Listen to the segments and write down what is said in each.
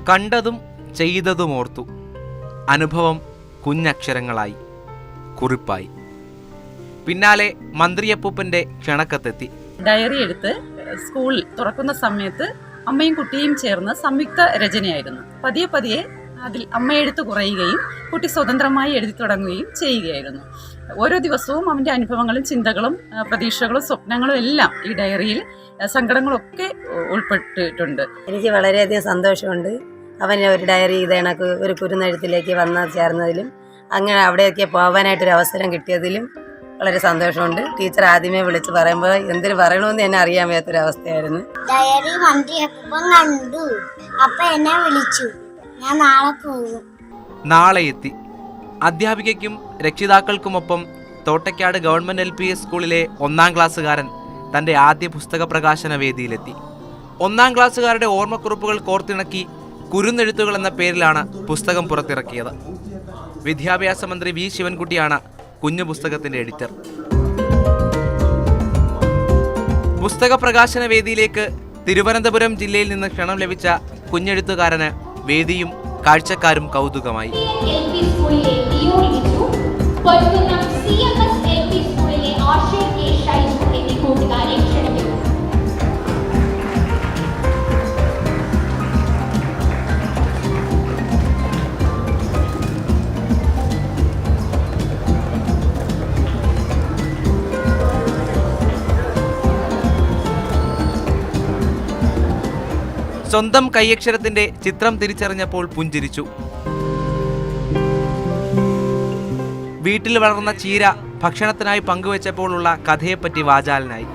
കണ്ടതും ചെയ്തതും ഓർത്തു. അനുഭവം കുഞ്ഞക്ഷരങ്ങളായി, കുറിപ്പായി. പിന്നാലെ മന്ത്രിയപ്പൂപ്പൻ്റെ ക്ഷണക്കത്തെത്തി. ഡയറി എടുത്ത് സ്കൂൾ തുറക്കുന്ന സമയത്ത് അമ്മയും കുട്ടിയും ചേർന്ന് സംയുക്ത രചനയായിരുന്നു. പതിയെ പതിയെ അതിൽ അമ്മയെഴുത്ത് കുറയുകയും കുട്ടി സ്വതന്ത്രമായി എഴുതി തുടങ്ങുകയും ചെയ്യുകയായിരുന്നു. ഓരോ ദിവസവും അവൻ്റെ അനുഭവങ്ങളും ചിന്തകളും പ്രതീക്ഷകളും സ്വപ്നങ്ങളും എല്ലാം ഈ ഡയറിയിൽ, സങ്കടങ്ങളൊക്കെ ഉൾപ്പെട്ടിട്ടുണ്ട്. എനിക്ക് വളരെയധികം സന്തോഷമുണ്ട്. അവന് ഒരു ഡയറി ഇത് കണക്ക് ഒരു കുരുന്നെഴുത്തിലേക്ക് വന്ന് ചേർന്നതിലും അങ്ങനെ അവിടെയൊക്കെ പോകാനായിട്ടൊരു അവസരം കിട്ടിയതിലും വളരെ സന്തോഷമുണ്ട്. ടീച്ചർ ആദ്യമേ വിളിച്ച് പറയുമ്പോൾ എന്തിനു പറയണമെന്ന് എന്നെ അറിയാൻ വയ്യാത്തൊരവസ്ഥയായിരുന്നു. ഡയറി മന്ത്രിയപ്പം കണ്ടു, അപ്പൊ എന്നെ വിളിച്ചു. ഞാൻ നാളെ പോകും. നാളെ എത്തി. അധ്യാപികയ്ക്കും രക്ഷിതാക്കൾക്കുമൊപ്പം തോട്ടയ്ക്കാട് ഗവൺമെന്റ് LPS സ്കൂളിലെ 1ാം ക്ലാസ്സുകാരൻ തൻ്റെ ആദ്യ പുസ്തക പ്രകാശന വേദിയിലെത്തി. 1ാം ക്ലാസ്സുകാരുടെ ഓർമ്മക്കുറിപ്പുകൾ കോർത്തിണക്കി കുരുന്നെഴുത്തുകൾ എന്ന പേരിലാണ് പുസ്തകം പുറത്തിറക്കിയത്. വിദ്യാഭ്യാസ മന്ത്രി V. ശിവൻകുട്ടിയാണ് കുഞ്ഞു പുസ്തകത്തിന്റെ എഡിറ്റർ. പുസ്തക പ്രകാശന വേദിയിലേക്ക് തിരുവനന്തപുരം ജില്ലയിൽ നിന്ന് ക്ഷണം ലഭിച്ച കുഞ്ഞെഴുത്തുകാരന് വേദിയും കാഴ്ചക്കാരും കൗതുകമായി. സ്വന്തം കൈയക്ഷരത്തിന്റെ ചിത്രം തിരിച്ചറിഞ്ഞപ്പോൾ പുഞ്ചിരിച്ചു. വീട്ടിൽ വളർന്ന ചീര ഭക്ഷണത്തിനായി പങ്കുവെച്ചപ്പോഴുള്ള കഥയെപ്പറ്റി വാചാലനായി.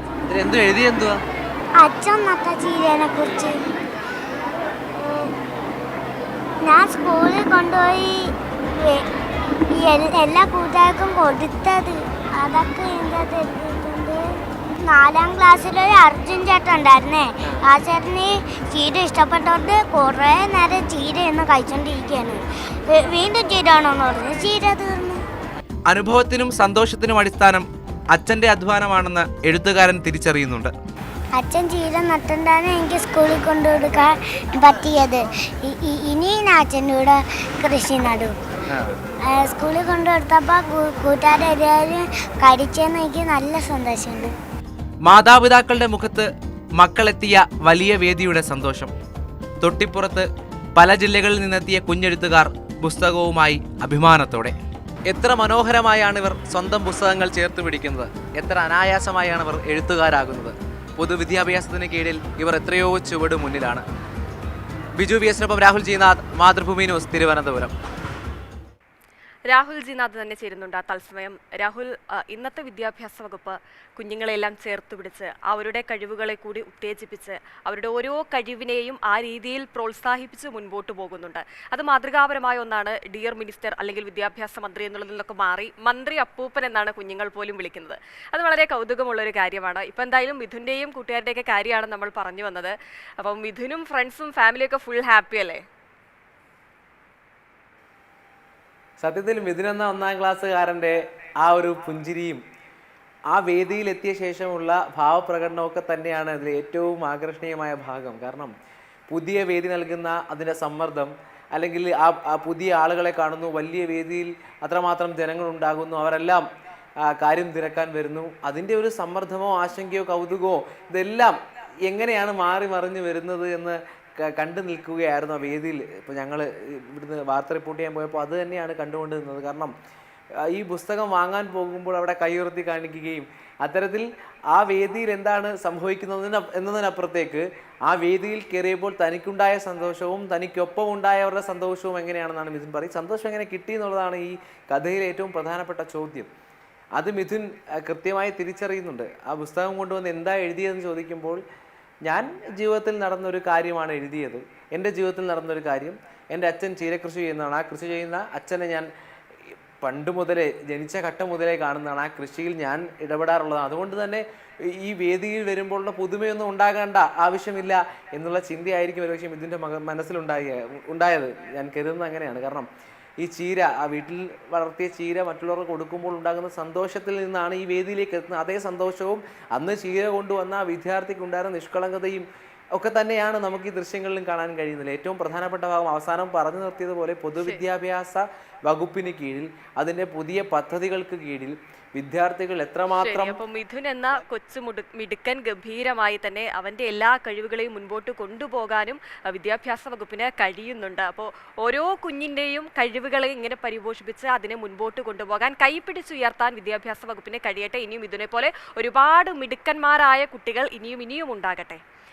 എന്തു എഴുതിയെന്തുവാ? അച്ഛൻ നട്ട ചീരനെ കുറിച്ച്. ഞാൻ സ്കൂളിൽ കൊണ്ടുപോയി എല്ലാ കൂട്ടുകാർക്കും കൊടുത്തത്, അതൊക്കെ എഴുതിയിട്ടുണ്ട്. 4ാം ക്ലാസ്സിലൊരു അർജുൻ ചേട്ടൻ ഉണ്ടായിരുന്നേ. ആ ചേട്ടന് ചീര ഇഷ്ടപ്പെട്ടോണ്ട് കുറേ നേരം ചീര എന്ന് കഴിച്ചോണ്ടിരിക്കുകയാണ്. വീണ്ടും ചീര ആണോന്ന് പറഞ്ഞു. ചീര തീർന്നു. അനുഭവത്തിനും സന്തോഷത്തിനും അടിസ്ഥാനം അച്ഛന്റെ അധ്വാനമാണെന്ന് എഴുത്തുകാരൻ തിരിച്ചറിയുന്നുണ്ട്. അച്ഛൻ ചീര നട്ടുണ്ടാണ് എനിക്ക് സ്കൂളിൽ കൊണ്ടുകൊടുക്കാൻ പറ്റിയത്. ഇനി അച്ഛൻ്റെ കൂടെ കൃഷി നടും. സ്കൂളിൽ കൊണ്ടുകൊടുത്തപ്പോൾ കൂട്ടുകാരെല്ലാവരും കഴിച്ചെന്ന് എനിക്ക് നല്ല സന്തോഷമുണ്ട്. മാതാപിതാക്കളുടെ മുഖത്ത് മക്കളെത്തിയ വലിയ വേദിയുടെ സന്തോഷം. തൊട്ടിപ്പുറത്ത് പല ജില്ലകളിൽ നിന്നെത്തിയ കുഞ്ഞെഴുത്തുകാർ പുസ്തകവുമായി അഭിമാനത്തോടെ. എത്ര മനോഹരമായാണ് ഇവർ സ്വന്തം പുസ്തകങ്ങൾ ചേർത്ത് പിടിക്കുന്നത്. എത്ര അനായാസമായാണ് ഇവർ എഴുത്തുകാരാകുന്നത്. പൊതുവിദ്യാഭ്യാസത്തിന് കീഴിൽ ഇവർ എത്രയോ ചുവട് മുന്നിലാണ്. ബിജു VS നൊപ്പം രാഹുൽ ജിനാഥ്, മാതൃഭൂമി ന്യൂസ്, തിരുവനന്തപുരം. രാഹുൽ ജിനാഥ് തന്നെ ചേരുന്നുണ്ട് തത്സമയം. രാഹുൽ, ഇന്നത്തെ വിദ്യാഭ്യാസ വകുപ്പ് കുഞ്ഞുങ്ങളെല്ലാം ചേർത്ത് പിടിച്ച് അവരുടെ കഴിവുകളെ കൂടി ഉത്തേജിപ്പിച്ച് അവരുടെ ഓരോ കഴിവിനെയും ആ രീതിയിൽ പ്രോത്സാഹിപ്പിച്ച് മുൻപോട്ട് പോകുന്നുണ്ട്. അത് മാതൃകാപരമായ ഒന്നാണ്. ഡിയർ മിനിസ്റ്റർ അല്ലെങ്കിൽ വിദ്യാഭ്യാസ മന്ത്രി എന്നുള്ളതിൽ നിന്നൊക്കെ മാറി മന്ത്രി അപ്പൂപ്പൻ എന്നാണ് കുഞ്ഞുങ്ങൾ പോലും വിളിക്കുന്നത്. അത് വളരെ കൗതുകമുള്ളൊരു കാര്യമാണ്. ഇപ്പം എന്തായാലും മിഥുൻ്റെയും കൂട്ടുകാരുടെയൊക്കെ കാര്യമാണ് നമ്മൾ പറഞ്ഞു വന്നത്. അപ്പം മിഥുനും ഫ്രണ്ട്സും ഫാമിലിയൊക്കെ ഫുൾ ഹാപ്പി അല്ലേ? സത്യത്തിൽ മിഥുനെന്ന 1ാം ക്ലാസ്സുകാരൻ്റെ ആ ഒരു പുഞ്ചിരിയും ആ വേദിയിലെത്തിയ ശേഷമുള്ള ഭാവപ്രകടനമൊക്കെ തന്നെയാണ് അതിൽ ഏറ്റവും ആകർഷണീയമായ ഭാഗം. കാരണം പുതിയ വേദി നൽകുന്ന അതിൻ്റെ സമ്മർദ്ദം, അല്ലെങ്കിൽ ആ പുതിയ ആളുകളെ കാണുന്നു, വലിയ വേദിയിൽ അത്രമാത്രം ജനങ്ങളുണ്ടാകുന്നു, അവരെല്ലാം കാര്യം തിരക്കാൻ വരുന്നു. അതിൻ്റെ ഒരു സമ്മർദ്ദമോ ആശങ്കയോ കൗതുകമോ ഇതെല്ലാം എങ്ങനെയാണ് മാറി മറിഞ്ഞു വരുന്നത് എന്ന് കണ്ടു നിൽക്കുകയായിരുന്നു ആ വേദിയിൽ. ഇപ്പോൾ ഞങ്ങൾ ഇവിടുന്ന് വാർത്ത റിപ്പോർട്ട് ചെയ്യാൻ പോയപ്പോൾ അത് തന്നെയാണ് കണ്ടുകൊണ്ട് നിന്നത്. കാരണം ഈ പുസ്തകം വാങ്ങാൻ പോകുമ്പോൾ അവിടെ കൈയുയർത്തി കാണിക്കുകയും അത്തരത്തിൽ ആ വേദിയിൽ എന്താണ് എന്നതിനപ്പുറത്തേക്ക് ആ വേദിയിൽ കയറിയപ്പോൾ തനിക്കുണ്ടായ സന്തോഷവും തനിക്കൊപ്പം ഉണ്ടായവരുടെ സന്തോഷവും എങ്ങനെയാണെന്നാണ് മിഥുൻ പറയും. സന്തോഷം എങ്ങനെ കിട്ടി എന്നുള്ളതാണ് ഈ കഥയിലെ ഏറ്റവും പ്രധാനപ്പെട്ട ചോദ്യം. അത് മിഥുൻ കൃത്യമായി തിരിച്ചറിയുന്നുണ്ട്. ആ പുസ്തകം കൊണ്ടുവന്ന് എന്താ എഴുതിയതെന്ന് ചോദിക്കുമ്പോൾ, ഞാൻ ജീവിതത്തിൽ നടന്നൊരു കാര്യമാണ് എഴുതിയത്. എൻ്റെ ജീവിതത്തിൽ നടന്നൊരു കാര്യം. എൻ്റെ അച്ഛൻ ചീരകൃഷി ചെയ്യുന്നതാണ്. ആ കൃഷി ചെയ്യുന്ന അച്ഛനെ ഞാൻ പണ്ട് മുതലേ, ജനിച്ച ഘട്ടം മുതലേ കാണുന്നതാണ്. ആ കൃഷിയിൽ ഞാൻ ഇടപെടാറുള്ളതാണ്. അതുകൊണ്ട് തന്നെ ഈ വേദിയിൽ വരുമ്പോഴുള്ള പുതുമയൊന്നും ഉണ്ടാകേണ്ട ആവശ്യമില്ല എന്നുള്ള ചിന്തയായിരിക്കും ഒരുപക്ഷെ ഇതിൻ്റെ മനസ്സിലുണ്ടായത്. ഞാൻ കരുതുന്നത് അങ്ങനെയാണ്. കാരണം ഈ ചീര, ആ വീട്ടിൽ വളർത്തിയ ചീര മറ്റുള്ളവർക്ക് കൊടുക്കുമ്പോൾ ഉണ്ടാകുന്ന സന്തോഷത്തിൽ നിന്നാണ് ഈ വേദിയിലേക്ക് എത്തുന്നത്. അതേ സന്തോഷവും അന്ന് ചീര കൊണ്ടുവന്ന ആ വിദ്യാർത്ഥിക്ക് ഉണ്ടായിരുന്ന നിഷ്കളങ്കതയും ഒക്കെ തന്നെയാണ് നമുക്ക് ഈ ദൃശ്യങ്ങളിലും കാണാൻ കഴിയുന്നത്. ഏറ്റവും പ്രധാനപ്പെട്ട ഭാഗം അവസാനം പറഞ്ഞു നിർത്തിയതുപോലെ പൊതുവിദ്യാഭ്യാസ വകുപ്പിന് കീഴിൽ അതിൻ്റെ പുതിയ പദ്ധതികൾക്ക് കീഴിൽ വിദ്യാർത്ഥികൾ എത്രമാത്രം അപ്പൊ മിഥുൻ എന്ന കൊച്ചു മിടുക്കൻ ഗംഭീരമായി തന്നെ അവന്റെ എല്ലാ കഴിവുകളെയും മുൻപോട്ട് കൊണ്ടുപോകാനും വിദ്യാഭ്യാസ വകുപ്പിന് കഴിയുന്നുണ്ട്. അപ്പോൾ ഓരോ കുഞ്ഞിന്റെയും കഴിവുകളെ ഇങ്ങനെ പരിപോഷിപ്പിച്ച് അതിനെ മുൻപോട്ട് കൊണ്ടുപോകാൻ കൈപിടിച്ചുയർത്താൻ വിദ്യാഭ്യാസ വകുപ്പിന് കഴിയട്ടെ. ഇനിയും ഇതിനെ പോലെ ഒരുപാട് മിടുക്കന്മാരായ കുട്ടികൾ ഇനിയും ഉണ്ടാകട്ടെ.